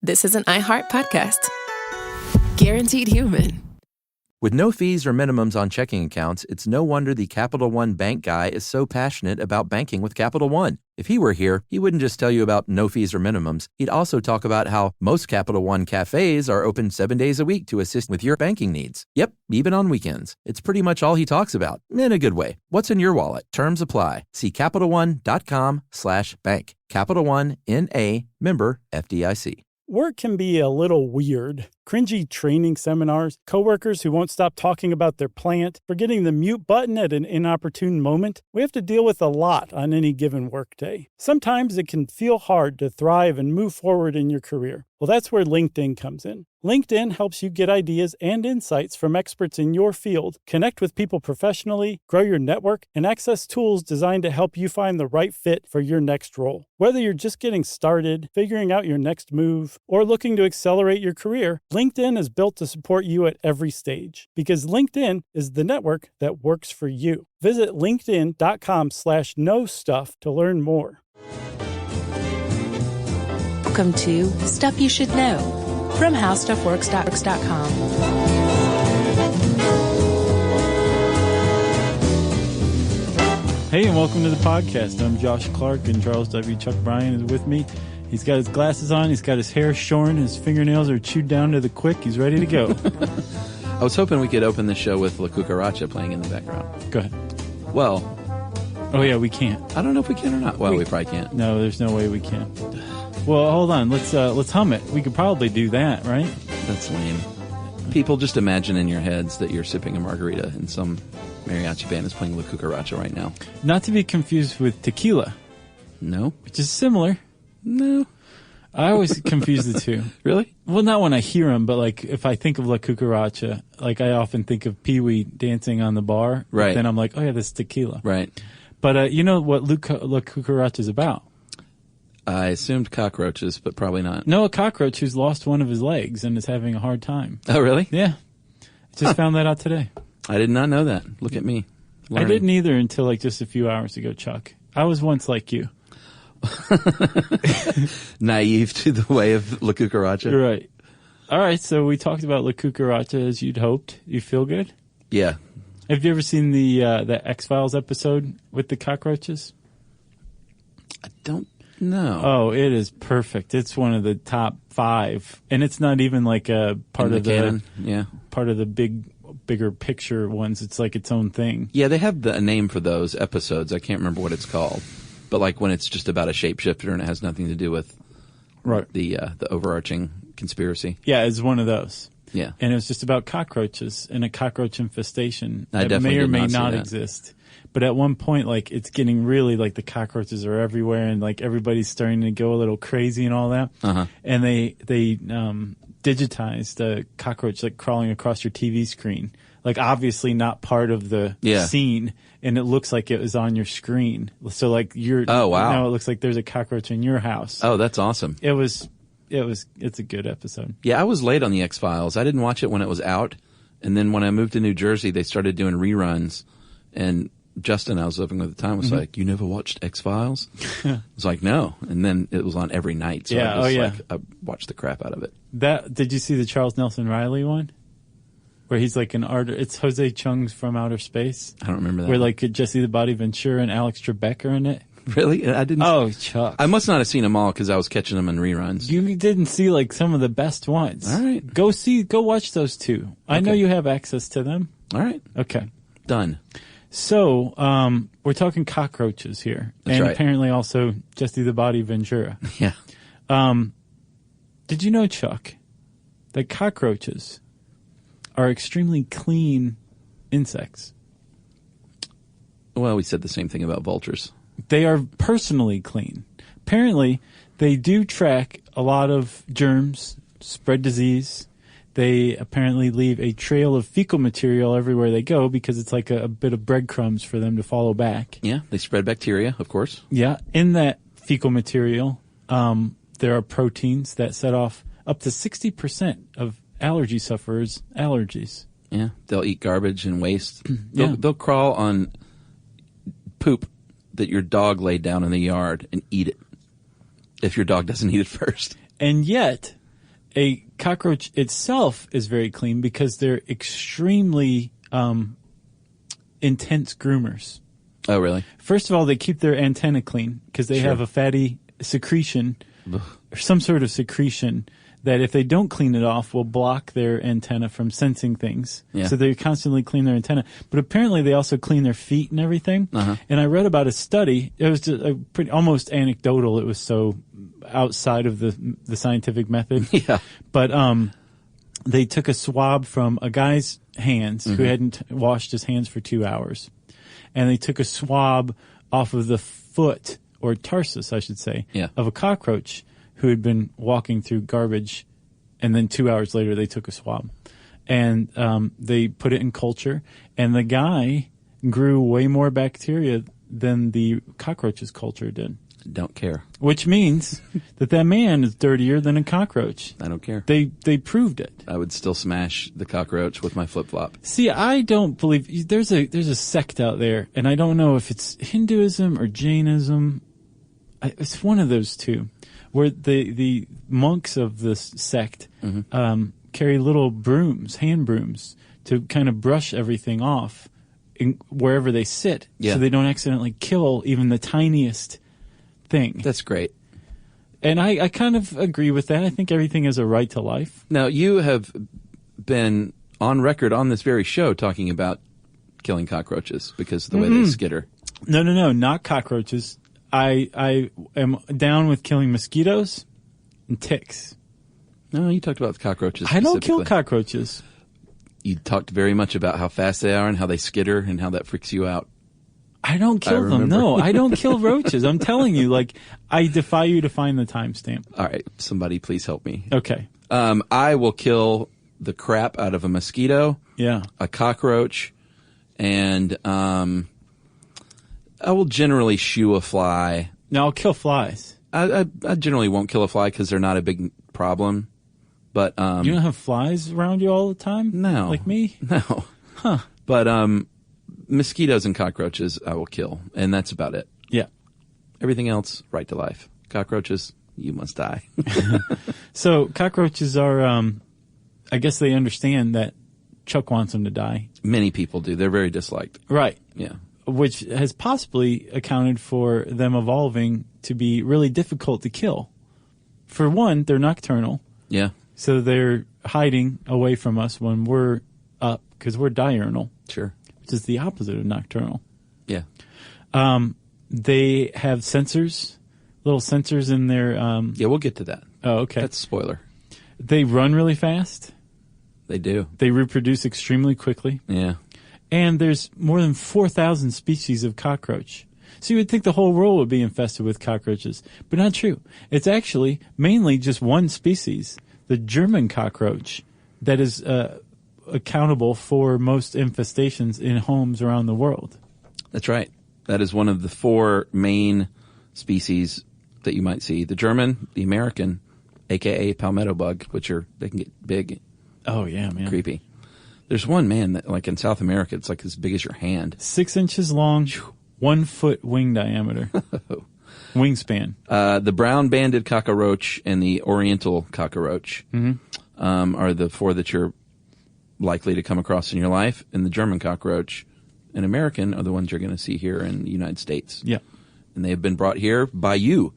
this is an iHeart podcast. Guaranteed human. With no fees or minimums on checking accounts, it's no wonder the Capital One bank guy is so passionate about banking with Capital One. If he were here, he wouldn't just tell you about no fees or minimums. He'd also talk about how most Capital One cafes are open 7 days a week to assist with your banking needs. Yep, even on weekends. It's pretty much all he talks about, in a good way. What's in your wallet? Terms apply. See CapitalOne.com/bank. Capital One, N.A., member FDIC. Work can be a little weird. Cringy training seminars, coworkers who won't stop talking about their plant, forgetting the mute button at an inopportune moment. We have to deal with a lot on any given workday. Sometimes it can feel hard to thrive and move forward in your career. Well, that's where LinkedIn comes in. LinkedIn helps you get ideas and insights from experts in your field, connect with people professionally, grow your network, and access tools designed to help you find the right fit for your next role. Whether you're just getting started, figuring out your next move, or looking to accelerate your career, LinkedIn is built to support you at every stage. Because LinkedIn is the network that works for you. Visit linkedin.com/knowstuff to learn more. Welcome to Stuff You Should Know from HowStuffWorks.com. Hey, and welcome to the podcast. I'm Josh Clark, and Charles W. Chuck Bryan is with me. He's got his glasses on, he's got his hair shorn, his fingernails are chewed down to the quick. He's ready to go. I was hoping we could open the show with La Cucaracha playing in the background. Go ahead. Well, oh yeah, we can't. I don't know if we can or not. Well, we probably can't. No, there's no way we can. Well, hold on. Let's hum it. We could probably do that, right? That's lame. People, just imagine in your heads that you're sipping a margarita and some mariachi band is playing La Cucaracha right now. Not to be confused with tequila. No. Which is similar. No. I always confuse the two. Really? Well, not when I hear them, but like if I think of La Cucaracha, like I often think of Pee-wee dancing on the bar. Right. Then I'm like, oh yeah, that's tequila. Right. But you know what La Cucaracha is about? I assumed cockroaches, but probably not. No, a cockroach who's lost one of his legs and is having a hard time. Oh, really? Yeah. Just found that out today. I did not know that. Look at me. Learning. I didn't either until like just a few hours ago, Chuck. I was once like you. Naive to the way of La Cucaracha. Right. All right, so we talked about La Cucaracha as you'd hoped. You feel good? Yeah. Have you ever seen the X-Files episode with the cockroaches? I don't know. Oh, it is perfect. It's one of the top 5, and it's not even like a part of the canon. Yeah. Part of the bigger picture ones. It's like its own thing. Yeah, they have a name for those episodes. I can't remember what it's called. But like when it's just about a shapeshifter and it has nothing to do with the overarching conspiracy. Yeah, it's one of those. Yeah. And it was just about cockroaches and a cockroach infestation that may or may not exist. But at one point, like, it's getting really, like, the cockroaches are everywhere and, like, everybody's starting to go a little crazy and all that. Uh-huh. And they digitized a cockroach, like, crawling across your TV screen. Like, obviously not part of the scene, and it looks like it was on your screen. So, like, oh, wow. Now it looks like there's a cockroach in your house. Oh, that's awesome. It's a good episode. Yeah, I was late on the X-Files. I didn't watch it when it was out. And then when I moved to New Jersey, they started doing reruns. And Justin, I was living with at the time, was like, "You never watched X-Files?" I was like, "No." And then it was on every night. So I watched the crap out of it. Did you see the Charles Nelson Riley one? Where he's like an artist. It's Jose Chung's From Outer Space. I don't remember that. Where like Jesse the Body Ventura and Alex Trebek are in it. Really? I didn't. Oh, Chuck. I must not have seen them all because I was catching them in reruns. You didn't see like some of the best ones. All right. Go watch those two. Okay. I know you have access to them. All right. Okay. Done. So, we're talking cockroaches here. That's right. Apparently also Jesse the Body Ventura. Yeah. Did you know, Chuck, that cockroaches are extremely clean insects? Well, we said the same thing about vultures. They are personally clean. Apparently, they do track a lot of germs, spread disease. They apparently leave a trail of fecal material everywhere they go because it's like a bit of breadcrumbs for them to follow back. Yeah, they spread bacteria, of course. Yeah, in that fecal material, there are proteins that set off up to 60% of allergy sufferers' allergies. Yeah, they'll eat garbage and waste. Yeah. They'll crawl on poop that your dog laid down in the yard and eat it if your dog doesn't eat it first. And yet, a cockroach itself is very clean because they're extremely intense groomers. Oh, really? First of all, they keep their antenna clean because they have a fatty secretion or some sort of secretion that if they don't clean it off will block their antenna from sensing things. Yeah. So they constantly clean their antenna. But apparently they also clean their feet and everything. And I read about a study. It was just almost anecdotal. It was so outside of the scientific method. Yeah. But they took a swab from a guy's hands who hadn't washed his hands for 2 hours. And they took a swab off of the foot, or tarsus, I should say, of a cockroach who had been walking through garbage, and then 2 hours later they took a swab. And they put it in culture, and the guy grew way more bacteria than the cockroach's culture did. Don't care. Which means that man is dirtier than a cockroach. I don't care. They proved it. I would still smash the cockroach with my flip-flop. See, I don't believe there's a sect out there, and I don't know if it's Hinduism or Jainism. It's one of those two, where the monks of this sect carry little brooms, hand brooms, to kind of brush everything off wherever they sit, so they don't accidentally kill even the tiniest thing. That's great. And I kind of agree with that. I think everything has a right to life. Now, you have been on record on this very show talking about killing cockroaches because of the way they skitter. No, not cockroaches. I am down with killing mosquitoes and ticks. No, you talked about the cockroaches. I don't kill cockroaches. You talked very much about how fast they are and how they skitter and how that freaks you out. I don't kill them. No, I don't kill roaches. I'm telling you, I defy you to find the timestamp. All right, somebody please help me. Okay. I will kill the crap out of a mosquito, a cockroach, and I will generally shoo a fly. No, I'll kill flies. I generally won't kill a fly because they're not a big problem. But you don't have flies around you all the time? No. Like me? No. Huh. But mosquitoes and cockroaches I will kill, and that's about it. Yeah. Everything else, right to life. Cockroaches, you must die. So cockroaches are, I guess they understand that Chuck wants them to die. Many people do. They're very disliked. Right. Yeah. Which has possibly accounted for them evolving to be really difficult to kill. For one, they're nocturnal. Yeah. So they're hiding away from us when we're up because we're diurnal. Sure. Which is the opposite of nocturnal. Yeah. They have sensors, little sensors in their... yeah, we'll get to that. Oh, okay. That's a spoiler. They run really fast. They do. They reproduce extremely quickly. Yeah. And there's more than 4,000 species of cockroach. So you would think the whole world would be infested with cockroaches, but not true. It's actually mainly just one species, the German cockroach, that is accountable for most infestations in homes around the world. That's right. That is one of the four main species that you might see. The German, the American, a.k.a. palmetto bug, they can get big. Oh, yeah, man. Creepy. There's one, man, that in South America, it's as big as your hand. 6 inches long, 1 foot wing diameter. Wingspan. The brown banded cockroach and the oriental cockroach are the four that you're likely to come across in your life. And the German cockroach and American are the ones you're going to see here in the United States. Yeah. And they have been brought here by you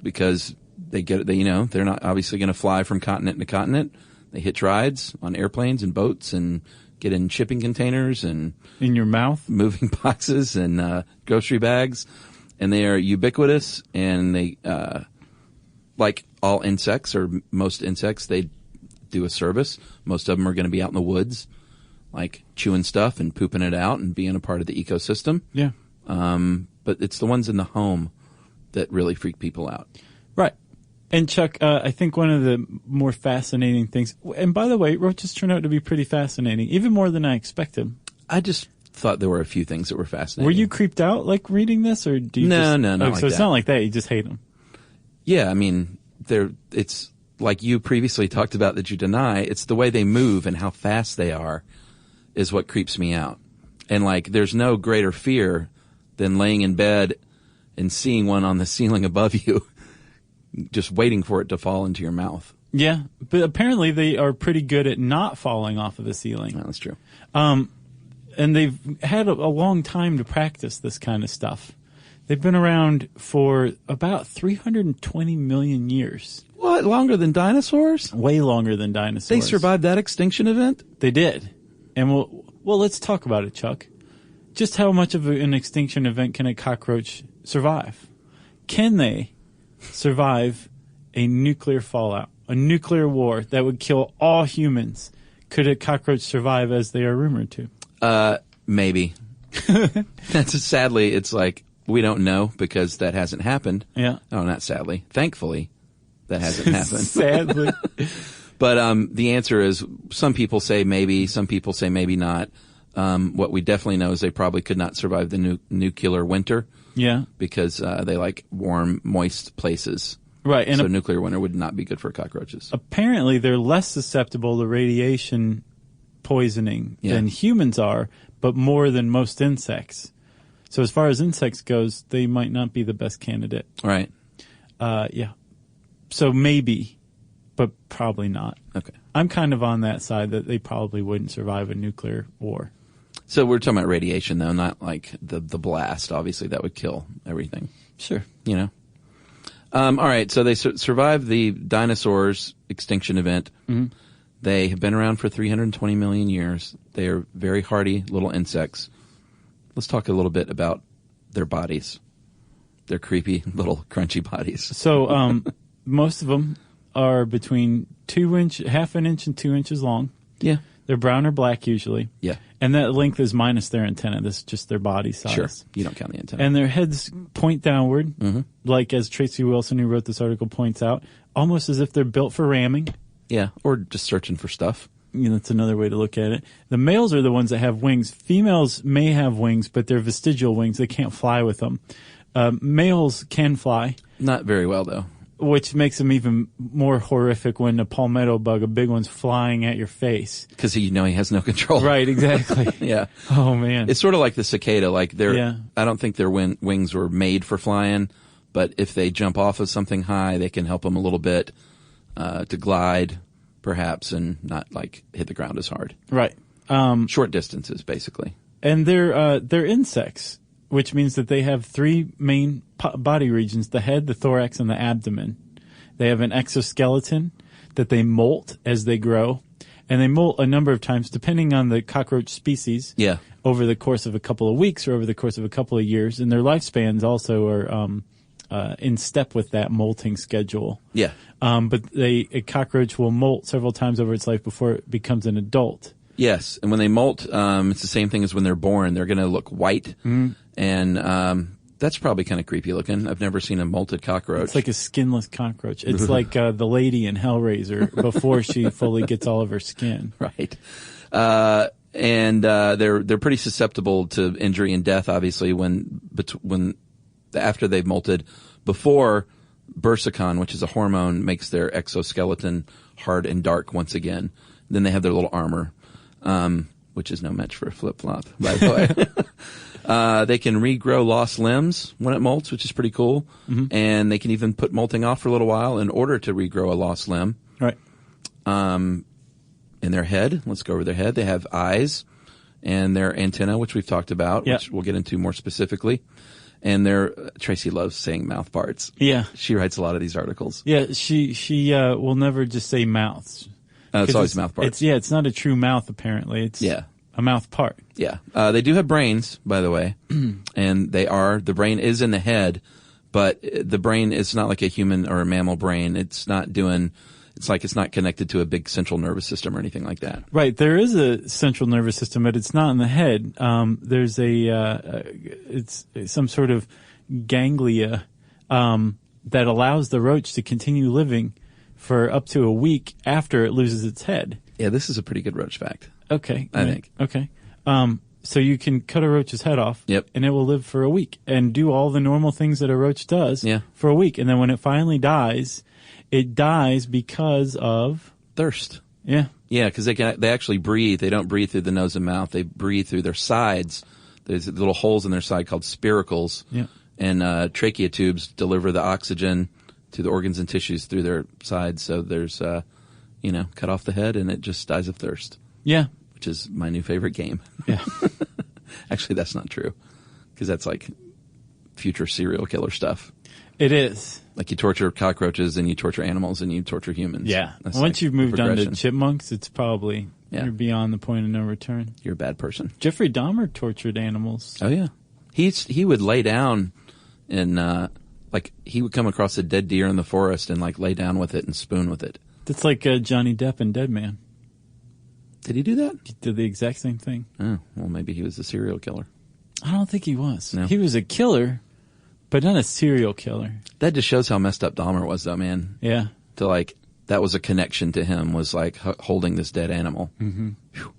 because they're not obviously going to fly from continent to continent. They hitch rides on airplanes and boats and get in shipping containers and in your mouth, moving boxes and grocery bags. And they are ubiquitous, and they, like all insects or most insects, they do a service. Most of them are going to be out in the woods, chewing stuff and pooping it out and being a part of the ecosystem. Yeah. But it's the ones in the home that really freak people out. Right. And Chuck, I think one of the more fascinating things, and by the way, roaches turn out to be pretty fascinating, even more than I expected. I just thought there were a few things that were fascinating. Were you creeped out reading this, or do you? No, not so like that. It's not like that. You just hate them. Yeah, I mean, it's like you previously talked about that you deny. It's the way they move and how fast they are is what creeps me out. And there's no greater fear than laying in bed and seeing one on the ceiling above you, just waiting for it to fall into your mouth. Yeah, but apparently they are pretty good at not falling off of the ceiling. No, that's true. And they've had a long time to practice this kind of stuff. They've been around for about 320 million years. What? Longer than dinosaurs? Way longer than dinosaurs. They survived that extinction event? They did. And well, let's talk about it, Chuck. Just how much of an extinction event can a cockroach survive? Can they survive a nuclear fallout, a nuclear war that would kill all humans? Could a cockroach survive as they are rumored to? Maybe. Sadly, it's like, we don't know because that hasn't happened. Yeah. Oh, not sadly. Thankfully, that hasn't happened. Sadly. But the answer is, some people say maybe, some people say maybe not. What we definitely know is they probably could not survive the nuclear winter. Yeah. Because they like warm, moist places. Right. And so nuclear winter would not be good for cockroaches. Apparently, they're less susceptible to radiation poisoning than humans are, but more than most insects. So as far as insects goes, they might not be the best candidate. Right. Yeah. So maybe, but probably not. Okay. I'm kind of on that side that they probably wouldn't survive a nuclear war. So we're talking about radiation, though, not like the blast. Obviously, that would kill everything. Sure. You know? All right. So they survived the dinosaurs extinction event. Mm-hmm. They have been around for 320 million years. They are very hardy little insects. Let's talk a little bit about their bodies. Their creepy little crunchy bodies. So most of them are between half an inch and 2 inches long. Yeah. They're brown or black usually. Yeah. And that length is minus their antenna. This is just their body size. Sure. You don't count the antenna. And their heads point downward, like as Tracy Wilson, who wrote this article, points out, almost as if they're built for ramming. Yeah, or just searching for stuff. You know, that's another way to look at it. The males are the ones that have wings. Females may have wings, but they're vestigial wings. They can't fly with them. Males can fly. Not very well, though. Which makes them even more horrific when a palmetto bug, a big one's flying at your face. Because he has no control. Right, exactly. Yeah. Oh, man. It's sort of like the cicada. Like I don't think their wings were made for flying, but if they jump off of something high, they can help them a little bit to glide, perhaps, and not like hit the ground as hard. Right. Short distances, basically. And they're insects, which means that they have three main body regions: the head, the thorax, and the abdomen. They have an exoskeleton that they molt as they grow, and they molt a number of times depending on the cockroach species. Yeah. Over the course of a couple of weeks or over the course of a couple of years, and their lifespans also are in step with that molting schedule. Yeah. But a cockroach will molt several times over its life before it becomes an adult. Yes, and when they molt, it's the same thing as when they're born. They're going to look white, and that's probably kind of creepy looking. I've never seen a molted cockroach. It's like a skinless cockroach. It's like the lady in Hellraiser before she fully gets all of her skin. Right. And they're pretty susceptible to injury and death, obviously, when after they've molted. Before bursicon, which is a hormone, makes their exoskeleton hard and dark once again. Then they have their little armor, which is no match for a flip-flop, by the way. They can regrow lost limbs when it molts, which is pretty cool. Mm-hmm. And they can even put molting off for a little while in order to regrow a lost limb. Right. In their head, let's go over their head. They have eyes and their antenna, which we've talked about, which we'll get into more specifically. And Tracy loves saying mouth parts. Yeah. She writes a lot of these articles. Yeah, she will never just say mouths. It's always mouth parts. It's not a true mouth, apparently. It's a mouth part. Yeah. They do have brains, by the way. And the brain is in the head, but the brain is not like a human or a mammal brain. It's not connected to a big central nervous system or anything like that. Right. There is a central nervous system, but it's not in the head. There's it's some sort of ganglia, that allows the roach to continue living for up to a week after it loses its head. Yeah, this is a pretty good roach fact. Okay. I think. Okay. So you can cut a roach's head off. Yep. And it will live for a week and do all the normal things that a roach does for a week. And then when it finally dies, it dies because of thirst. Yeah. Yeah, because they actually breathe. They don't breathe through the nose and mouth. They breathe through their sides. There's little holes in their side called spiracles. Yeah. And trachea tubes deliver the oxygen to the organs and tissues through their sides. So there's, cut off the head and it just dies of thirst. Yeah. Which is my new favorite game. Yeah. Actually, that's not true, because that's like future serial killer stuff. It is. Like you torture cockroaches and you torture animals and you torture humans. Yeah. That's Once like you've moved on to progression. chipmunks, it's probably you're beyond the point of no return. You're a bad person. Jeffrey Dahmer tortured animals. Oh, yeah. He would lay down and, he would come across a dead deer in the forest and, lay down with it and spoon with it. That's like Johnny Depp in Dead Man. Did he do that? He did the exact same thing. Oh, well, maybe he was a serial killer. I don't think he was. No. He was a killer, but not a serial killer. That just shows how messed up Dahmer was, though, man. Yeah. To, that was a connection to him, was, holding this dead animal. Mm-hmm. Whew.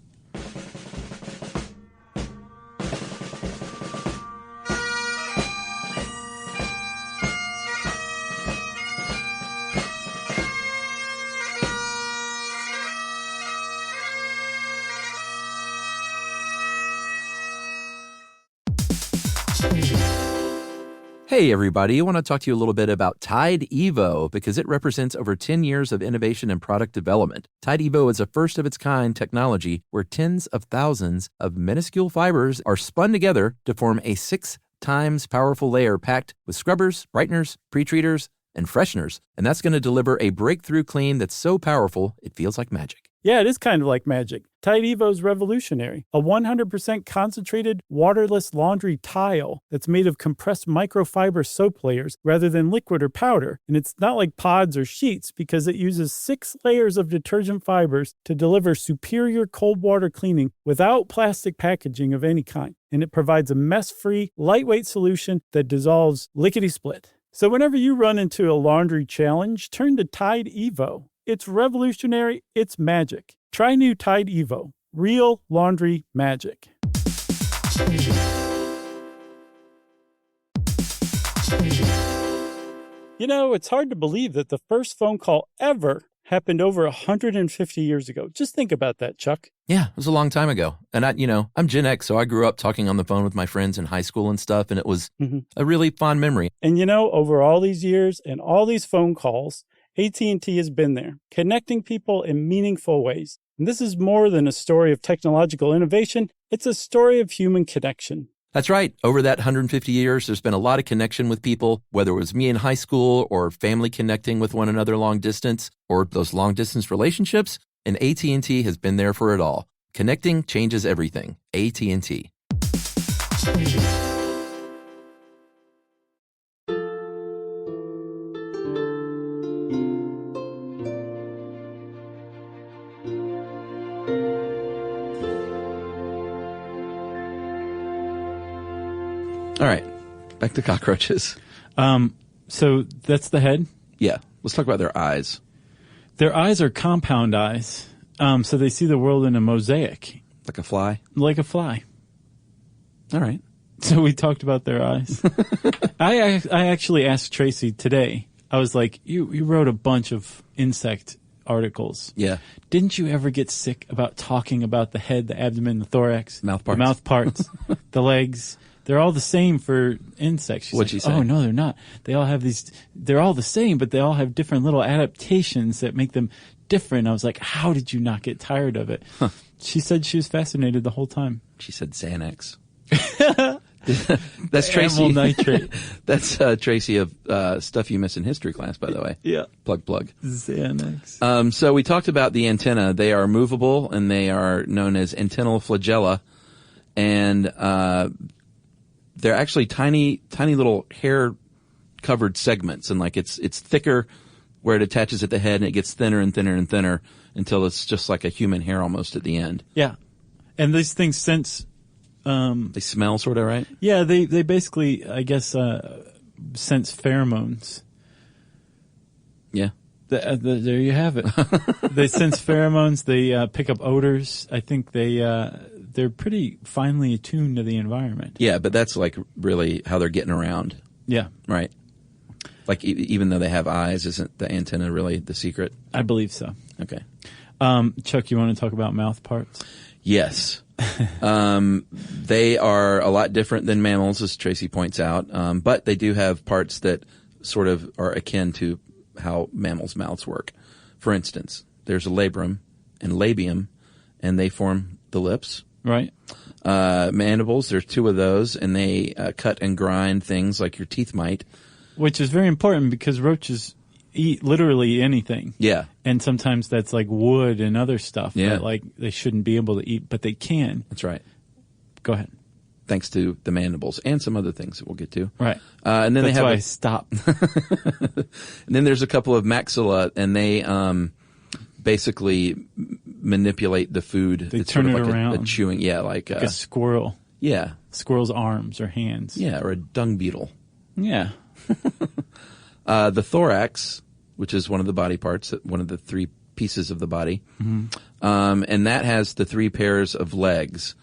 Hey everybody, I want to talk to you a little bit about Tide Evo because it represents over 10 years of innovation and product development. Tide Evo is a first-of-its-kind technology where tens of thousands of minuscule fibers are spun together to form a 6 times powerful layer packed with scrubbers, brighteners, pre-treaters, and fresheners. And that's going to deliver a breakthrough clean that's so powerful it feels like magic. Yeah, it is kind of like magic. Tide Evo is revolutionary. A 100% concentrated, waterless laundry tile that's made of compressed microfiber soap layers rather than liquid or powder. And it's not like pods or sheets because it uses 6 layers of detergent fibers to deliver superior cold water cleaning without plastic packaging of any kind. And it provides a mess-free, lightweight solution that dissolves lickety-split. So whenever you run into a laundry challenge, turn to Tide Evo. It's revolutionary. It's magic. Try new Tide Evo. Real laundry magic. You know, it's hard to believe that the first phone call ever happened over 150 years ago. Just think about that, Chuck. Yeah, it was a long time ago. And I'm Gen X, so I grew up talking on the phone with my friends in high school and stuff, and it was a really fond memory. And over all these years and all these phone calls, AT&T has been there, connecting people in meaningful ways. And this is more than a story of technological innovation. It's a story of human connection. That's right. Over that 150 years, there's been a lot of connection with people, whether it was me in high school or family connecting with one another long distance or those long distance relationships. And AT&T has been there for it all. Connecting changes everything. AT&T. All right, back to cockroaches. So that's the head. Yeah, let's talk about their eyes. Their eyes are compound eyes, so they see the world in a mosaic. Like a fly? Like a fly. All right. So we talked about their eyes. I actually asked Tracy today, I was like, you wrote a bunch of insect articles. Yeah. Didn't you ever get sick about talking about the head, the abdomen, the thorax? Mouth parts. The mouth parts, the legs. They're all the same for insects. What'd she say? Oh, no, they're not. They all have they're all the same, but they all have different little adaptations that make them different. I was like, how did you not get tired of it? Huh. She said she was fascinated the whole time. She said Xanax. That's Tracy. Amyl nitrate. That's Tracy of Stuff You Miss in History class, by the way. Yeah. Plug. Xanax. So we talked about the antenna. They are movable, and they are known as antennal flagella. And they're actually tiny little hair-covered segments. And it's thicker where it attaches at the head, and it gets thinner and thinner and thinner until it's just like a human hair almost at the end. Yeah. And these things sense... they smell sort of, right? Yeah, they basically, I guess, sense pheromones. Yeah. There you have it. They sense pheromones. They pick up odors. I think they're pretty finely attuned to the environment. Yeah, but that's really how they're getting around. Yeah. Right. Even though they have eyes, isn't the antenna really the secret? I believe so. Okay. Chuck, you want to talk about mouth parts? Yes. They are a lot different than mammals, as Tracy points out, but they do have parts that sort of are akin to how mammals' mouths work. For instance, there's a labrum and labium, and they form the lips. Right. Mandibles, there's 2 of those, and they cut and grind things like your teeth might. Which is very important because roaches eat literally anything. Yeah. And sometimes that's like wood and other stuff Yeah. that like they shouldn't be able to eat, but they can. That's right. Go ahead. Thanks to the mandibles and some other things that we'll get to. Right. And then that's they have why I stopped. and then there's a couple of maxilla, and they basically manipulate the food. They it's turn sort it of like around. a chewing, Like a squirrel. Yeah. Squirrel's arms or hands. Yeah, or a dung beetle. Yeah. The thorax, which is one of the body parts, one of the 3 pieces of the body, and that has the 3 pairs of legs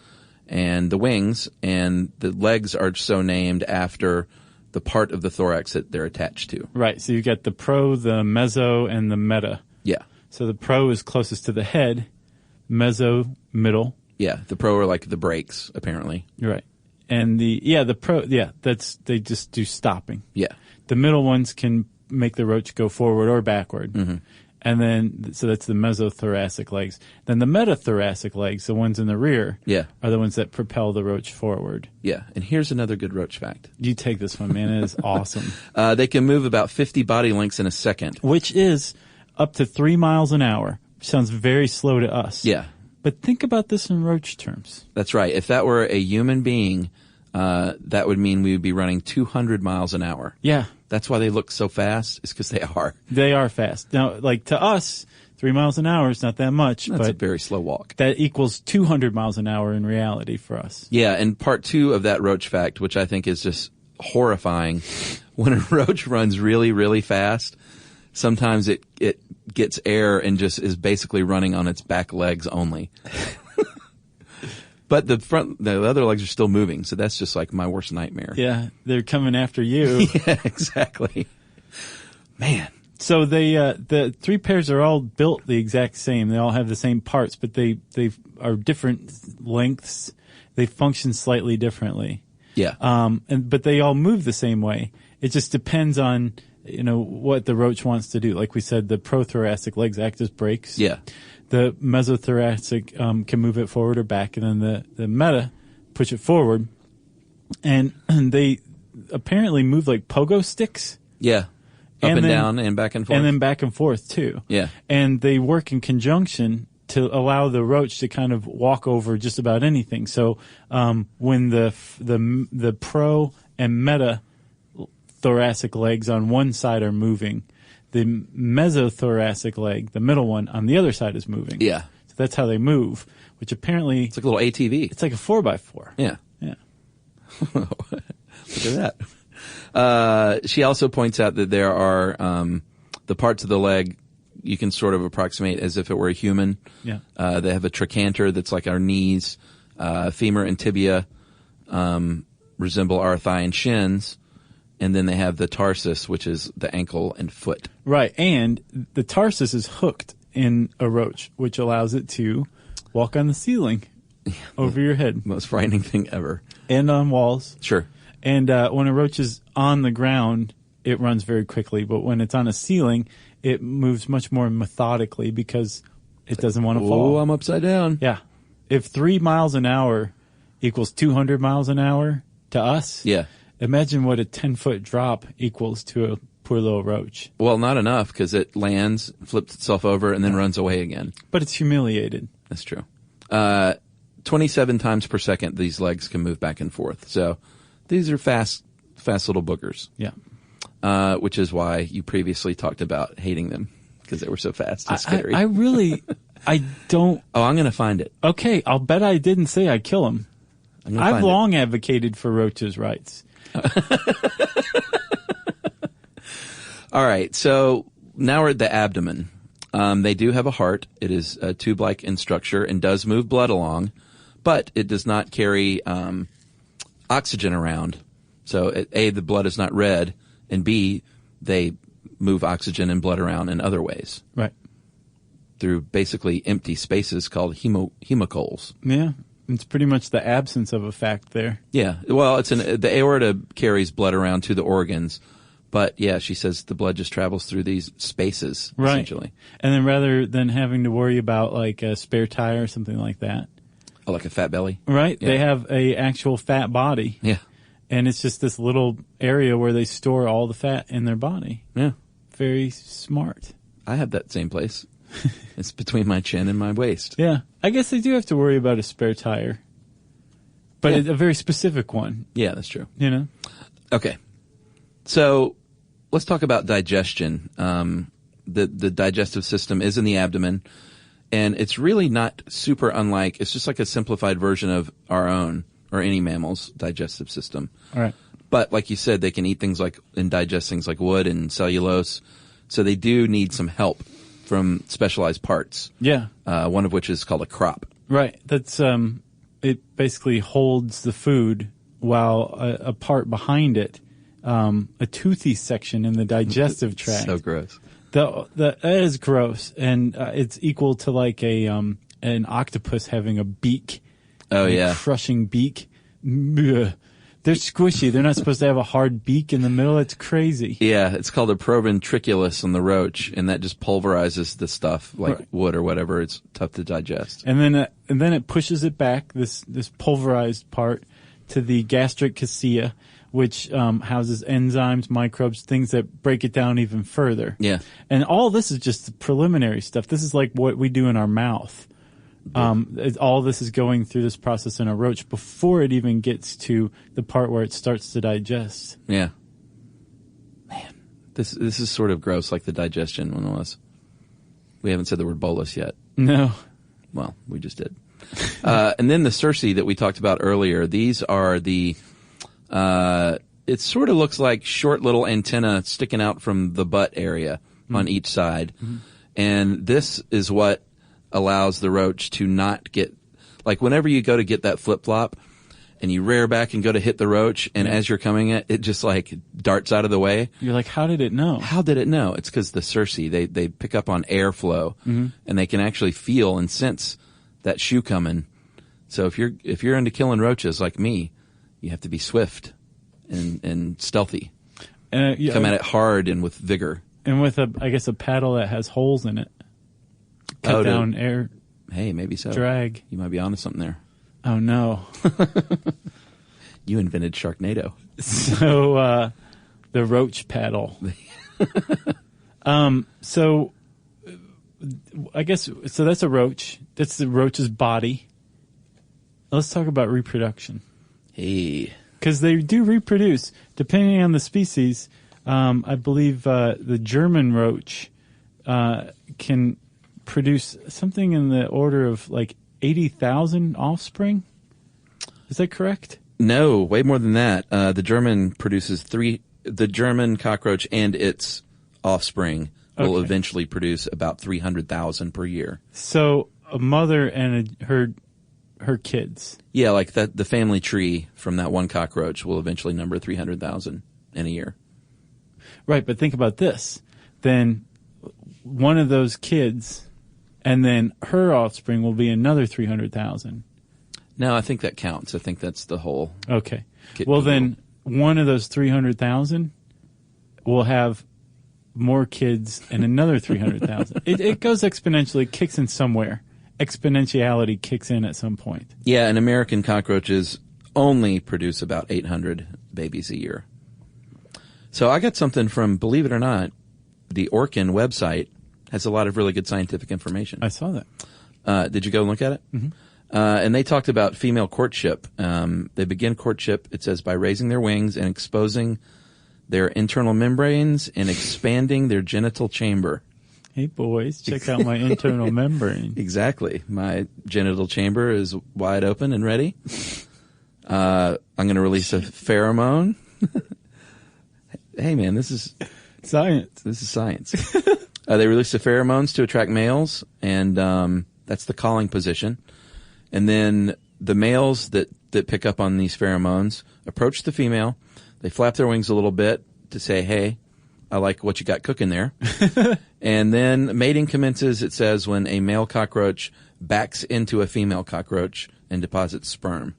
and the wings, and the legs are so named after the part of the thorax that they're attached to. Right. So you got the pro, the meso, and the meta. Yeah. So the pro is closest to the head, meso, middle. Yeah, the pro are like the brakes, apparently. Right. And the pro, they just do stopping. Yeah. The middle ones can make the roach go forward or backward. Mm-hmm. And then, so that's the mesothoracic legs. Then the metathoracic legs, the ones in the rear, are the ones that propel the roach forward. Yeah. And here's another good roach fact. You take this one, man. It is awesome. They can move about 50 body lengths in a second. Which is up to 3 miles an hour. Sounds very slow to us. Yeah. But think about this in roach terms. That's right. If that were a human being, that would mean we would be running 200 miles an hour. Yeah. That's why they look so fast, is because they are. They are fast. Now, like to us, 3 miles an hour is not that much. That's but a very slow walk. That equals 200 miles an hour in reality for us. Yeah, and part 2 of that roach fact, which I think is just horrifying, when a roach runs really, really fast, sometimes it gets air and just is basically running on its back legs only. But the other legs are still moving, so that's just like my worst nightmare. Yeah, they're coming after you. Yeah, exactly. Man. So the 3 pairs are all built the exact same. They all have the same parts, but they are different lengths. They function slightly differently. Yeah. But they all move the same way. It just depends on, what the roach wants to do. Like we said, the prothoracic legs act as brakes. Yeah. The mesothoracic can move it forward or back, and then the meta push it forward. And they apparently move like pogo sticks. Yeah. Up and down and back and forth. And then back and forth, too. Yeah. And they work in conjunction to allow the roach to kind of walk over just about anything. So when the pro and meta thoracic legs on one side are moving, the mesothoracic leg, the middle one, on the other side is moving. Yeah. So that's how they move, which apparently... It's like a little ATV. It's like a 4x4. Yeah. Yeah. Look at that. She also points out that there are the parts of the leg you can sort of approximate as if it were a human. Yeah. They have a trochanter that's like our knees. Femur and tibia resemble our thigh and shins. And then they have the tarsus, which is the ankle and foot. Right. And the tarsus is hooked in a roach, which allows it to walk on the ceiling over your head. Most frightening thing ever. And on walls. Sure. And when a roach is on the ground, it runs very quickly. But when it's on a ceiling, it moves much more methodically because it doesn't want to fall. Oh, I'm upside down. Yeah. If 3 miles an hour equals 200 miles an hour to us, yeah. Imagine what a 10-foot drop equals to a poor little roach. Well, not enough because it lands, flips itself over, and then runs away again. But it's humiliated. That's true. 27 times per second, these legs can move back and forth. So these are fast little boogers. Yeah. Which is why you previously talked about hating them because they were so fast and scary. I really, I don't. Oh, I'm going to find it. Okay, I'll bet I didn't say I'd kill them. I've long advocated for roaches' rights. All right, so now we're at the abdomen. They do have a heart. It is tube-like in structure and does move blood along, but it does not carry oxygen around. So, A, the blood is not red, and B, they move oxygen and blood around in other ways. Right. Through basically empty spaces called hemicoles. Yeah. It's pretty much the absence of a fact there. Yeah. Well, the aorta carries blood around to the organs, But yeah, she says the blood just travels through these spaces, Right. essentially. And then rather than having to worry about like a spare tire or something like that, Oh, like a fat belly? right? Yeah. They have a actual fat body. Yeah. And it's just this little area where they store all the fat in their body. Yeah. Very smart. I have that same place. It's between my chin and my waist. Yeah. I guess they do have to worry about a spare tire. But Yeah. it's a very specific one, Yeah, that's true. you know? Okay. So let's talk about digestion. The digestive system is in the abdomen, and it's really not super unlike, it's just like a simplified version of our own or any mammal's digestive system. All right. But like you said, they can eat things like and digest things like wood and cellulose. So they do need some help from specialized parts. Yeah. One of which is called a crop. Right. That's it basically holds the food while a part behind it, a toothy section in the digestive tract. So gross. That is gross, and it's equal to like an octopus having a beak. Oh, yeah. Crushing beak. Ugh. They're squishy. They're not supposed to have a hard beak in the middle. It's crazy. Yeah, it's called a proventriculus on the roach, and that just pulverizes the stuff like Right. wood or whatever. It's tough to digest. And then it pushes it back, this pulverized part, to the gastric cassia, which houses enzymes, microbes, things that break it down even further. Yeah. And all this is just the preliminary stuff. This is like what we do in our mouth. All this is going through this process in a roach before it even gets to the part where it starts to digest. Yeah. Man, this is sort of gross, like the digestion one was. We haven't said the word bolus yet. No. Well, we just did. And then the cerci that we talked about earlier, these are the, it sort of looks like short little antenna sticking out from the butt area on each side. Mm-hmm. And this is what allows the roach to not get, like whenever you go to get that flip-flop and you rear back and go to hit the roach, and as you're coming it just like darts out of the way. You're like, how did it know? How did it know? It's because the cerci, they pick up on airflow, and they can actually feel and sense that shoe coming. So if you're into killing roaches like me, you have to be swift and stealthy. Come at it hard and with vigor. And with I guess a paddle that has holes in it. Cut down air. Hey, maybe so. Drag. You might be onto something there. Oh no. You invented Sharknado. So the roach paddle. So I guess so that's a roach. That's the roach's body. Let's talk about reproduction. Hey. Because they do reproduce. Depending on the species, I believe the German roach can produce something in the order of like 80,000 offspring. Is that correct? No, way more than that. The German produces the German cockroach and its offspring will eventually produce about 300,000 per year. So a mother and her kids. Yeah, like that. The family tree from that one cockroach will eventually number 300,000 in a year. Right, but think about this. Then one of those kids and then her offspring will be another 300,000. No, I think that counts. I think that's the whole. Okay. Well, then one of those 300,000 will have more kids and another 300,000. It goes exponentially, kicks in somewhere. Exponentiality kicks in at some point. Yeah, and American cockroaches only produce about 800 babies a year. So I got something from, believe it or not, the Orkin website has a lot of really good scientific information. I saw that. Did you go and look at it? Mm-hmm. And they talked about female courtship. They begin courtship, it says, by raising their wings and exposing their internal membranes and expanding their genital chamber. Hey, boys, check out my internal membrane. Exactly. My genital chamber is wide open and ready. I'm going to release a pheromone. Hey, man, this is science. This is science. They release the pheromones to attract males, and that's the calling position. And then the males that pick up on these pheromones approach the female. They flap their wings a little bit to say, hey, I like what you got cooking there. And then mating commences, it says, when a male cockroach backs into a female cockroach and deposits sperm.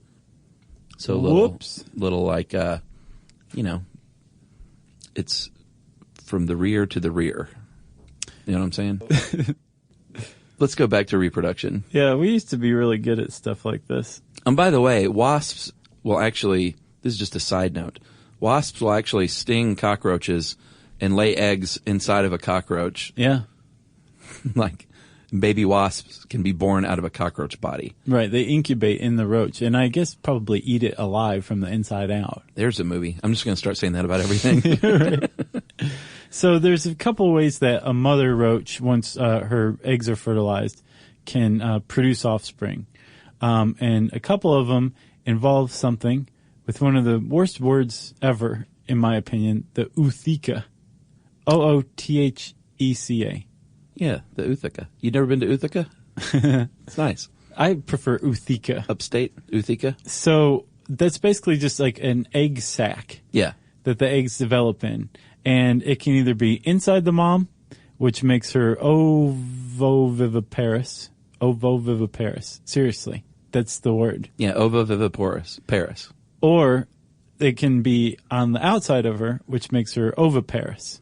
So little like, it's from the rear to the rear. You know what I'm saying? Let's go back to reproduction. Yeah, we used to be really good at stuff like this. And by the way, wasps will actually, this is just a side note, wasps will actually sting cockroaches and lay eggs inside of a cockroach. Yeah. Like, baby wasps can be born out of a cockroach body. Right, they incubate in the roach, and I guess probably eat it alive from the inside out. There's a movie. I'm just going to start saying that about everything. Right. So there's a couple ways that a mother roach, once her eggs are fertilized, can produce offspring. And a couple of them involve something with one of the worst words ever, in my opinion, the ootheca. Ootheca. Yeah, the Utica. You never been to Utica? It's nice. I prefer ootheca. Upstate Utica? So that's basically just like an egg sac. Yeah. That the eggs develop in. And it can either be inside the mom, which makes her ovoviviparous. Ovoviviparous. Seriously. That's the word. Yeah, ovoviviparous. Paris. Or it can be on the outside of her, which makes her oviparous.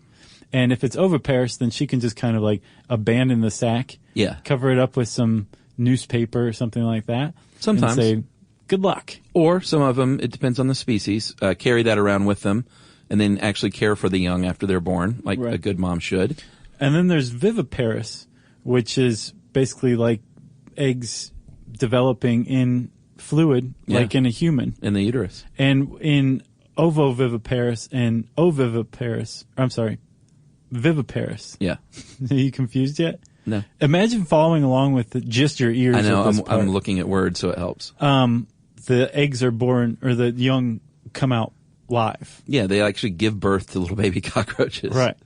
And if it's oviparous, then she can just kind of like abandon the sac. Yeah. Cover it up with some newspaper or something like that. Sometimes. And say, good luck. Or some of them, it depends on the species, carry that around with them and then actually care for the young after they're born, like right. a good mom should. And then there's viviparous, which is basically like eggs developing in fluid, like in a human. In the uterus. And in ovoviviparous and viviparous. Yeah. Are you confused yet? No. Imagine following along with just your ears. I know. Of this I'm looking at words, so it helps. The eggs are born, or the young come out live. Yeah, they actually give birth to little baby cockroaches. Right.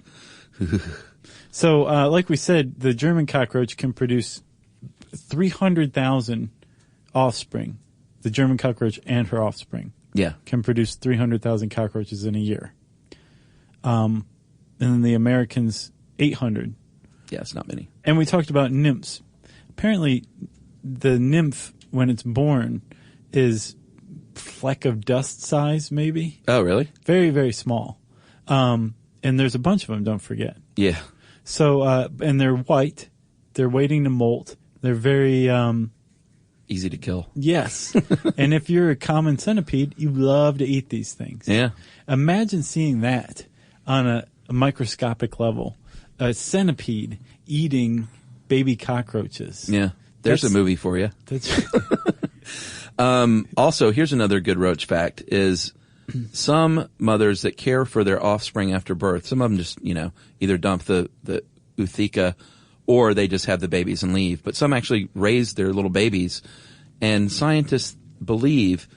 So, like we said, the German cockroach can produce 300,000 offspring. The German cockroach and her offspring. Yeah. Can produce 300,000 cockroaches in a year. And then the Americans, 800. Yeah, it's not many. And we talked about nymphs. Apparently, the nymph, when it's born, is fleck of dust size, maybe. Oh, really? Very, very small. And there's a bunch of them, don't forget. Yeah. So, and they're white. They're waiting to molt. They're very... easy to kill. Yes. And if you're a common centipede, you love to eat these things. Yeah. Imagine seeing that on a microscopic level. A centipede eating baby cockroaches. Yeah. There's a movie for you. That's also, here's another good roach fact is some mothers that care for their offspring after birth, some of them just, either dump the ootheca or they just have the babies and leave. But some actually raise their little babies, and scientists believe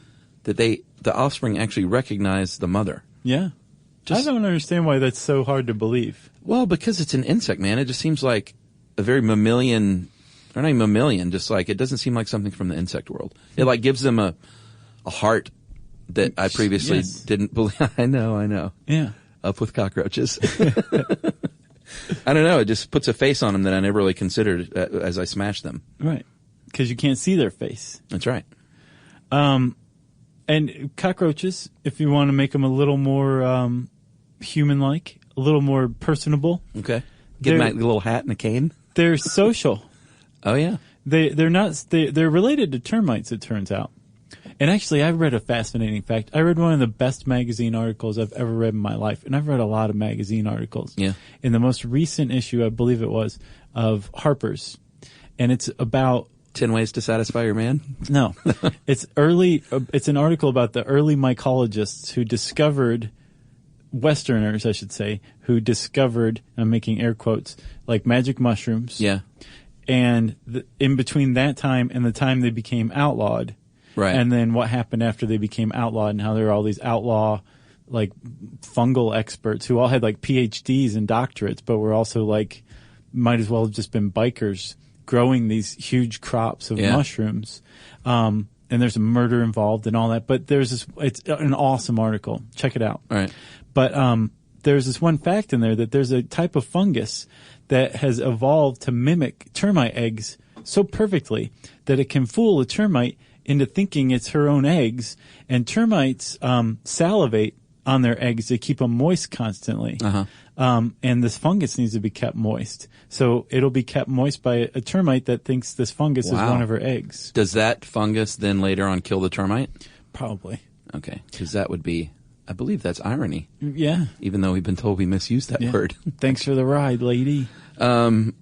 that the offspring actually recognize the mother. Yeah. I don't understand why that's so hard to believe. Well, because it's an insect, man. It just seems like a very mammalian, or not even mammalian, just like it doesn't seem like something from the insect world. It like gives them a heart that I previously didn't believe. I know. Yeah. Up with cockroaches. I don't know. It just puts a face on them that I never really considered as I smashed them. Right. Because you can't see their face. That's right. And cockroaches, if you want to make them a little more human-like, a little more personable. Okay. Give them a little hat and a cane. They're social. Oh, yeah. They're related to termites, it turns out. And actually, I read a fascinating fact. I read one of the best magazine articles I've ever read in my life. And I've read a lot of magazine articles. Yeah. In the most recent issue, I believe it was, of Harper's. And it's about 10 Ways to Satisfy Your Man? No. It's an article about the early mycologists who discovered, Westerners, I should say, who discovered, I'm making air quotes, like magic mushrooms. Yeah. And in between that time and the time they became outlawed. Right. And then what happened after they became outlawed and how there were all these outlaw, like, fungal experts who all had, like, PhDs and doctorates, but were also, like, might as well have just been bikers growing these huge crops of mushrooms. And there's a murder involved and all that. But it's an awesome article. Check it out. All right. But there's this one fact in there that there's a type of fungus that has evolved to mimic termite eggs so perfectly that it can fool a termite into thinking it's her own eggs. And termites salivate on their eggs. They keep them moist constantly. And this fungus needs to be kept moist. So it'll be kept moist by a termite that thinks this fungus is one of her eggs. Does that fungus then later on kill the termite? Probably. Okay, because that would be, I believe that's irony. Yeah. Even though we've been told we misused that word. Thanks for the ride, lady. Wow.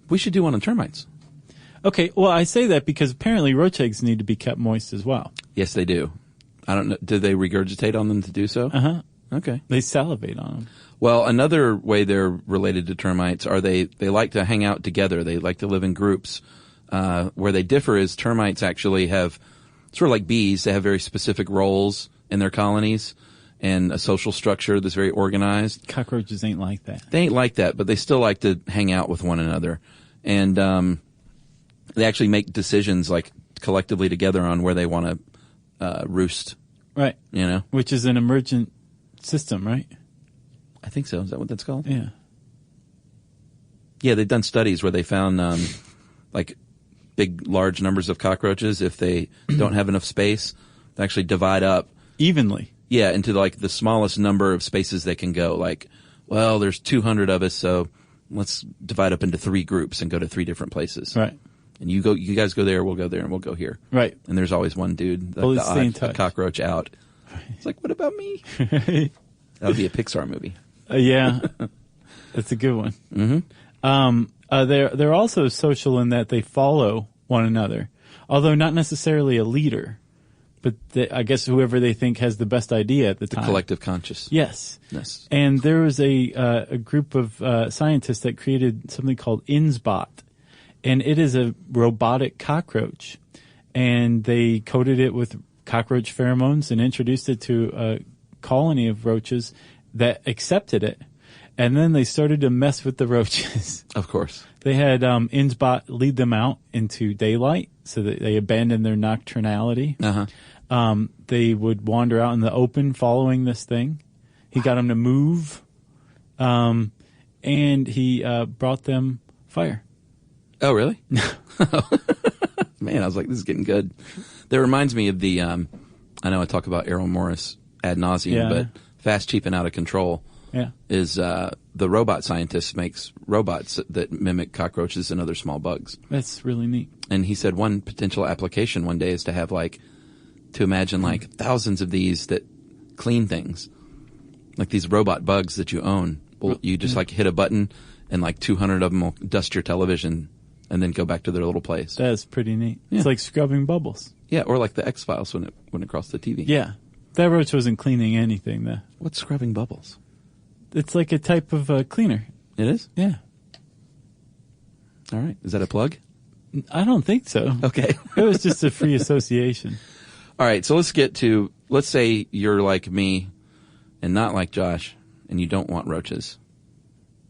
We should do one on termites. Okay, well, I say that because apparently roach eggs need to be kept moist as well. Yes, they do. I don't know. Do they regurgitate on them to do so? Uh-huh. Okay. They salivate on them. Well, another way they're related to termites are they like to hang out together. They like to live in groups. Where they differ is termites actually have, sort of like bees, they have very specific roles in their colonies and a social structure that's very organized. Cockroaches ain't like that. They ain't like that, but they still like to hang out with one another. And they actually make decisions like collectively together on where they want to roost. Right. You know? Which is an emergent system, right? I think so. Is that what that's called? Yeah. Yeah, they've done studies where they found like big, large numbers of cockroaches. If they don't have enough space, they actually divide up evenly. Yeah, into like the smallest number of spaces they can go. Like, well, there's 200 of us, so let's divide up into 3 groups and go to 3 different places. Right. And you guys go there, we'll go there, and we'll go here. Right. And there's always one dude, Well, the stay in odd touch. cockroach out. It's like, what about me? That would be a Pixar movie. Yeah, that's a good one. Mm-hmm. They're also social in that they follow one another, although not necessarily a leader, but I guess whoever they think has the best idea at the time. Collective conscious. Yes. And there was a group of scientists that created something called InsBot, and it is a robotic cockroach, and they coated it with cockroach pheromones and introduced it to a colony of roaches that accepted it. And then they started to mess with the roaches. Of course. They had InsBot lead them out into daylight so that they abandoned their nocturnality. They would wander out in the open following this thing. He got them to move. And he brought them fire. Oh, really? Man, I was like, this is getting good. That reminds me of the, I know I talk about Errol Morris ad nauseum, but Fast, Cheap, and Out of Control is the robot scientist makes robots that mimic cockroaches and other small bugs. That's really neat. And he said one potential application one day is to have to imagine thousands of these that clean things. Like these robot bugs that you own. Well, you just hit a button and 200 of them will dust your television and then go back to their little place. That's pretty neat. Yeah. It's like scrubbing bubbles. Yeah, or like the X-Files when it went across the TV. Yeah. That roach wasn't cleaning anything, though. What's scrubbing bubbles? It's like a type of cleaner. It is? Yeah. All right. Is that a plug? I don't think so. Okay. It was just a free association. All right. So let's say you're like me and not like Josh, and you don't want roaches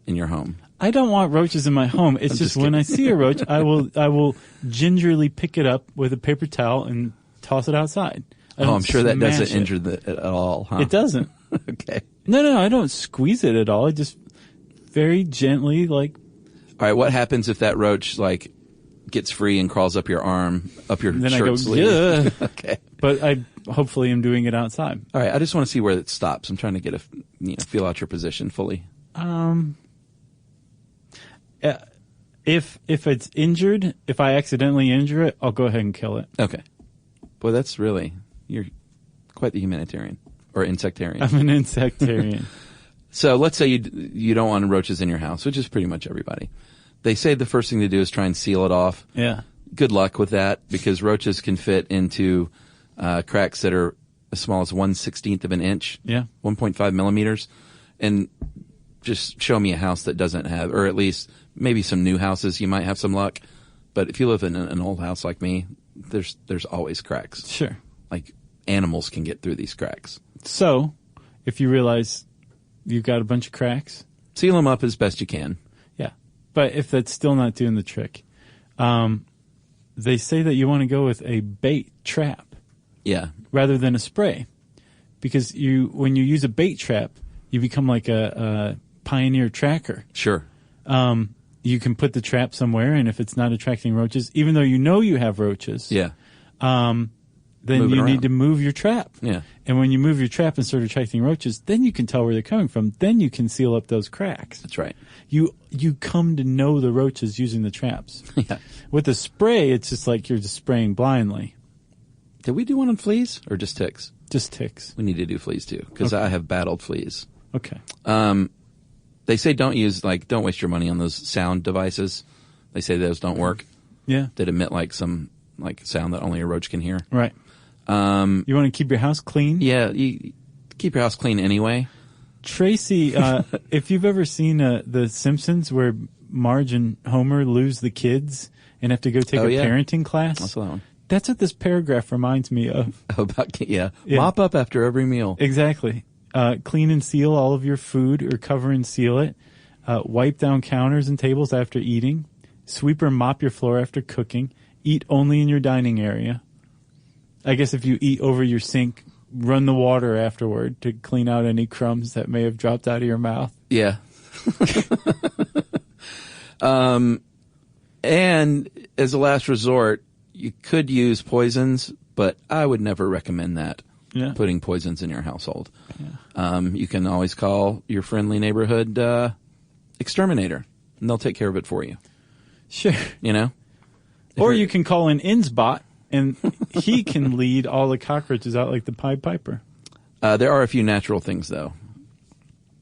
in your home. I don't want roaches in my home. It's just when I see a roach, I will gingerly pick it up with a paper towel and toss it outside. I'm sure that doesn't injure it at all, huh? It doesn't. Okay. No, I don't squeeze it at all. I just very gently All right, what happens if that roach gets free and crawls up your arm, up your then shirt I go, sleeve? yeah. Okay. But I hopefully am doing it outside. All right, I just want to see where it stops. I'm trying to get feel out your position fully. If it's injured, if I accidentally injure it, I'll go ahead and kill it. Okay. Boy, you're quite the humanitarian or insectarian. I'm an insectarian. So let's say you don't want roaches in your house, which is pretty much everybody. They say the first thing to do is try and seal it off. Yeah. Good luck with that because roaches can fit into cracks that are as small as 1/16 of an inch. Yeah. 1.5 millimeters. And just show me a house that doesn't have, or at least maybe some new houses, you might have some luck. But if you live in an old house like me, there's always cracks. Sure. Animals can get through these cracks. So, if you realize you've got a bunch of cracks, seal them up as best you can. Yeah. But if that's still not doing the trick, they say that you want to go with a bait trap. Yeah. Rather than a spray. Because when you use a bait trap, you become like a pioneer tracker. Sure. You can put the trap somewhere, and if it's not attracting roaches, even though you know you have roaches, then move it you around. need to move your trap. Yeah. And when you move your trap and start attracting roaches, then you can tell where they're coming from. Then you can seal up those cracks. That's right. You come to know the roaches using the traps. Yeah. With the spray, it's just like you're just spraying blindly. Did we do one on fleas or just ticks? Just ticks. We need to do fleas too, because I have battled fleas. Okay. They say don't waste your money on those sound devices. They say those don't work. Yeah. That emit some sound that only a roach can hear. Right. You want to keep your house clean? Yeah, you keep your house clean anyway. Tracy, if you've ever seen The Simpsons where Marge and Homer lose the kids and have to go take parenting class, I saw that one. That's what this paragraph reminds me of. Mop up after every meal. Exactly. Clean and seal all of your food or cover and seal it. Wipe down counters and tables after eating. Sweep or mop your floor after cooking. Eat only in your dining area. I guess if you eat over your sink, run the water afterward to clean out any crumbs that may have dropped out of your mouth. Yeah. And as a last resort, you could use poisons, but I would never recommend that. Yeah. Putting poisons in your household. Yeah. You can always call your friendly neighborhood exterminator, and they'll take care of it for you. Sure. Or you can call an Innsbot, and he can lead all the cockroaches out like the Pied Piper. There are a few natural things, though.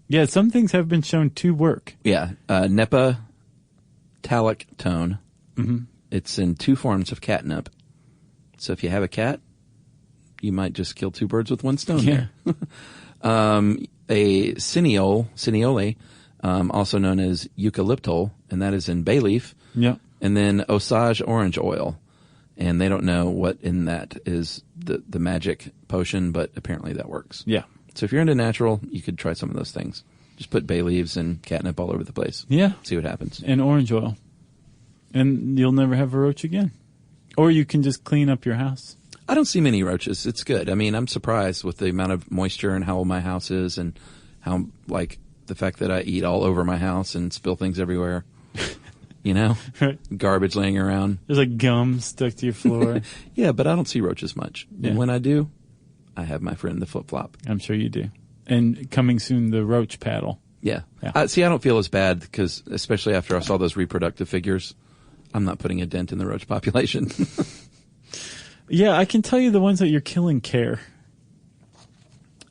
Yeah, some things have been shown to work. Yeah. Nepa talc tone. Mm-hmm. It's in 2 forms of catnip. So if you have a cat, you might just kill 2 birds with 1 stone there. A cineole, also known as eucalyptol, and that is in bay leaf. Yeah. And then Osage orange oil. And they don't know what in that is the magic potion, but apparently that works. Yeah. So if you're into natural, you could try some of those things. Just put bay leaves and catnip all over the place. Yeah. See what happens. And orange oil. And you'll never have a roach again. Or you can just clean up your house. I don't see many roaches. It's good. I mean, I'm surprised with the amount of moisture and how old my house is and how, the fact that I eat all over my house and spill things everywhere. Right. Garbage laying around. There's gum stuck to your floor. Yeah, but I don't see roaches much. Yeah. And when I do, I have my friend the flip-flop. I'm sure you do. And coming soon, the roach paddle. Yeah. Yeah. I don't feel as bad because, especially after I saw those reproductive figures, I'm not putting a dent in the roach population. Yeah, I can tell you the ones that you're killing care.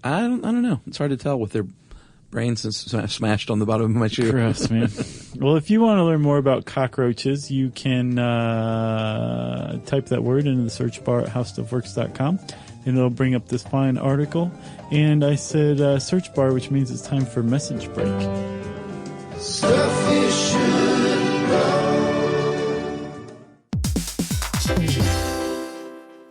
I don't know. It's hard to tell with their brains smashed on the bottom of my shoe. Gross, man. Well, if you want to learn more about cockroaches, you can type that word into the search bar at howstuffworks.com, and it'll bring up this fine article. And I said search bar, which means it's time for message break. Stuff you should know.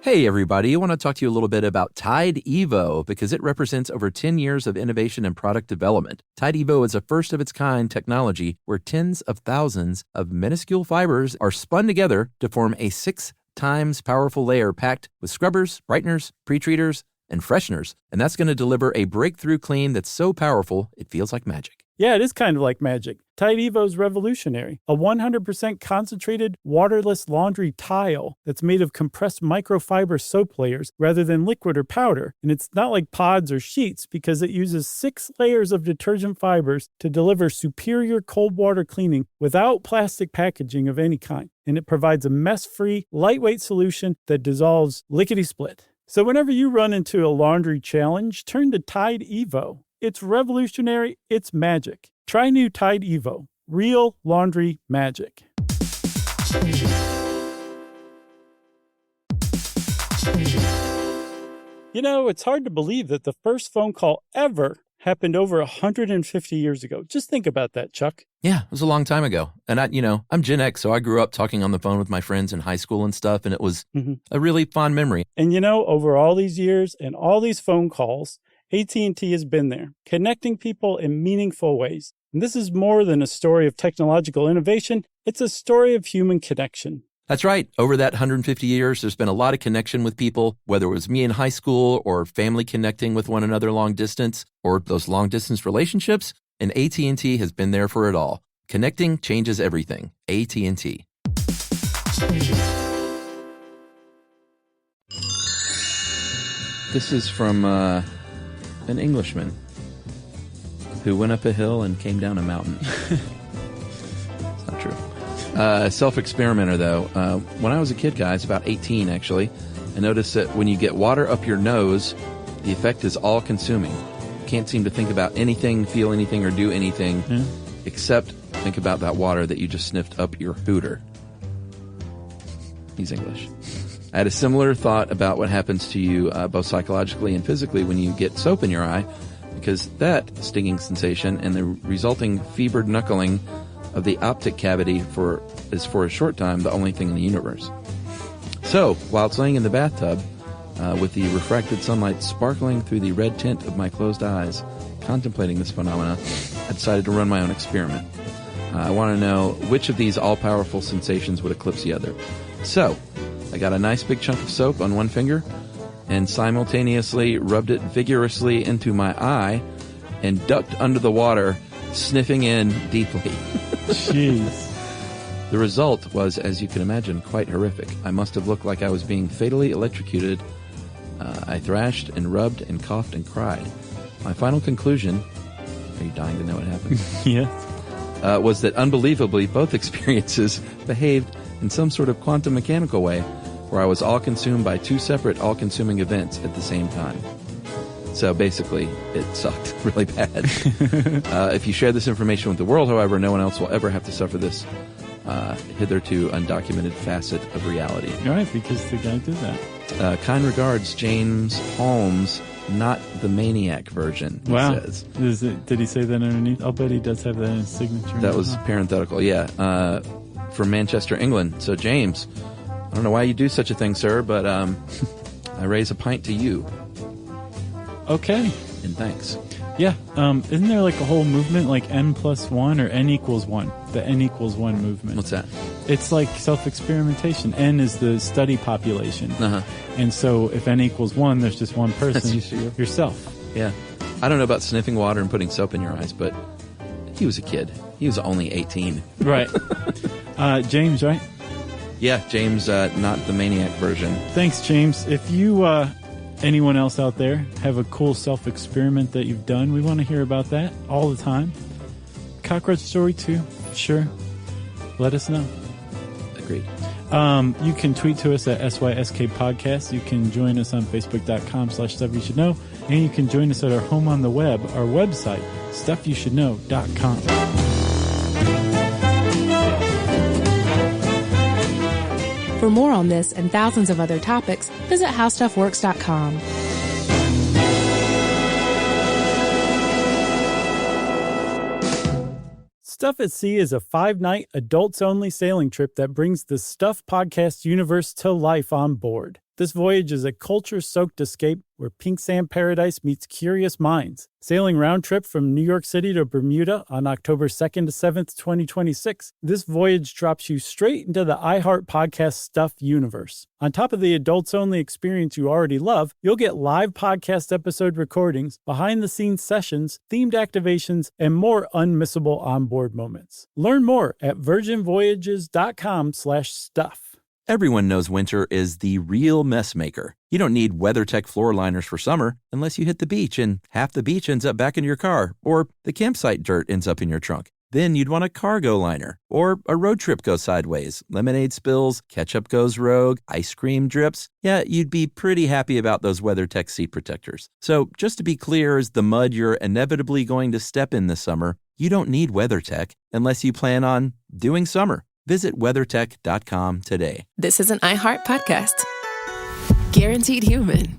Hey, everybody. I want to talk to you a little bit about Tide Evo because it represents over 10 years of innovation and product development. Tide Evo is a first-of-its-kind technology where tens of thousands of minuscule fibers are spun together to form a 6 times powerful layer packed with scrubbers, brighteners, pre-treaters, and fresheners. And that's going to deliver a breakthrough clean that's so powerful it feels like magic. Yeah, it is kind of like magic. Tide Evo is revolutionary. A 100% concentrated, waterless laundry tile that's made of compressed microfiber soap layers rather than liquid or powder. And it's not like pods or sheets because it uses 6 layers of detergent fibers to deliver superior cold water cleaning without plastic packaging of any kind. And it provides a mess-free, lightweight solution that dissolves lickety-split. So whenever you run into a laundry challenge, turn to Tide Evo. It's revolutionary. It's magic. Try new Tide Evo. Real laundry magic. It's hard to believe that the first phone call ever happened over 150 years ago. Just think about that, Chuck. Yeah, it was a long time ago. And I'm Gen X, so I grew up talking on the phone with my friends in high school and stuff, and it was a really fond memory. And over all these years and all these phone calls, AT&T has been there, connecting people in meaningful ways. And this is more than a story of technological innovation. It's a story of human connection. That's right. Over that 150 years, there's been a lot of connection with people, whether it was me in high school or family connecting with one another long distance or those long distance relationships. And AT&T has been there for it all. Connecting changes everything. AT&T. This is from an Englishman who went up a hill and came down a mountain. It's not true. Self-experimenter, though. When I was a kid, guys, about 18 actually, I noticed that when you get water up your nose, the effect is all-consuming. You can't seem to think about anything, feel anything, or do anything except think about that water that you just sniffed up your hooter. He's English. I had a similar thought about what happens to you both psychologically and physically when you get soap in your eye, because that stinging sensation and the resulting fevered knuckling of the optic cavity is for a short time the only thing in the universe. So, while laying in the bathtub, with the refracted sunlight sparkling through the red tint of my closed eyes, contemplating this phenomena, I decided to run my own experiment. I want to know which of these all-powerful sensations would eclipse the other. So, I got a nice big chunk of soap on one finger and simultaneously rubbed it vigorously into my eye and ducked under the water, sniffing in deeply. Jeez. The result was, as you can imagine, quite horrific. I must have looked like I was being fatally electrocuted. I thrashed and rubbed and coughed and cried. My final conclusion, are you dying to know what happened? Yeah. Was that unbelievably both experiences behaved in some sort of quantum mechanical way where I was all consumed by two separate all-consuming events at the same time. So basically, it sucked really bad. If you share this information with the world, however, no one else will ever have to suffer this hitherto undocumented facet of reality. All right, because the guy did that. Kind regards, James Holmes, not the maniac version, he Wow. says. Did he say that underneath? I'll bet he does have that in his signature. That was parenthetical, yeah. From Manchester, England. So, James, I don't know why you do such a thing, sir, but I raise a pint to you. Okay. And thanks. Yeah. Isn't there like a whole movement like N+1 or N=1? The N=1 movement. What's that? It's like self-experimentation. N is the study population. Uh-huh. And so if N=1, there's just one person. That's just you. Yourself. Yeah. I don't know about sniffing water and putting soap in your eyes, but he was a kid. He was only 18. Right. James, right? Yeah, James, not the maniac version. Thanks, James. If you, anyone else out there, have a cool self-experiment that you've done, we want to hear about that all the time. Cockroach story too, sure. Let us know. Agreed. You can tweet to us at SYSK Podcast. You can join us on Facebook.com/Stuff You Should Know. And you can join us at our home on the web, our website, StuffYouShouldKnow.com. For more on this and thousands of other topics, visit HowStuffWorks.com. Stuff at Sea is a 5-night, adults-only sailing trip that brings the Stuff podcast universe to life on board. This voyage is a culture-soaked escape where pink sand paradise meets curious minds. Sailing round trip from New York City to Bermuda on October 2nd to 7th, 2026, this voyage drops you straight into the iHeart Podcast Stuff universe. On top of the adults-only experience you already love, you'll get live podcast episode recordings, behind-the-scenes sessions, themed activations, and more unmissable onboard moments. Learn more at virginvoyages.com/stuff. Everyone knows winter is the real mess maker. You don't need WeatherTech floor liners for summer unless you hit the beach and half the beach ends up back in your car, or the campsite dirt ends up in your trunk. Then you'd want a cargo liner, or a road trip goes sideways, lemonade spills, ketchup goes rogue, ice cream drips. Yeah, you'd be pretty happy about those WeatherTech seat protectors. So just to be clear, as the mud you're inevitably going to step in this summer, you don't need WeatherTech unless you plan on doing summer. Visit WeatherTech.com today. This is an iHeart podcast. Guaranteed human.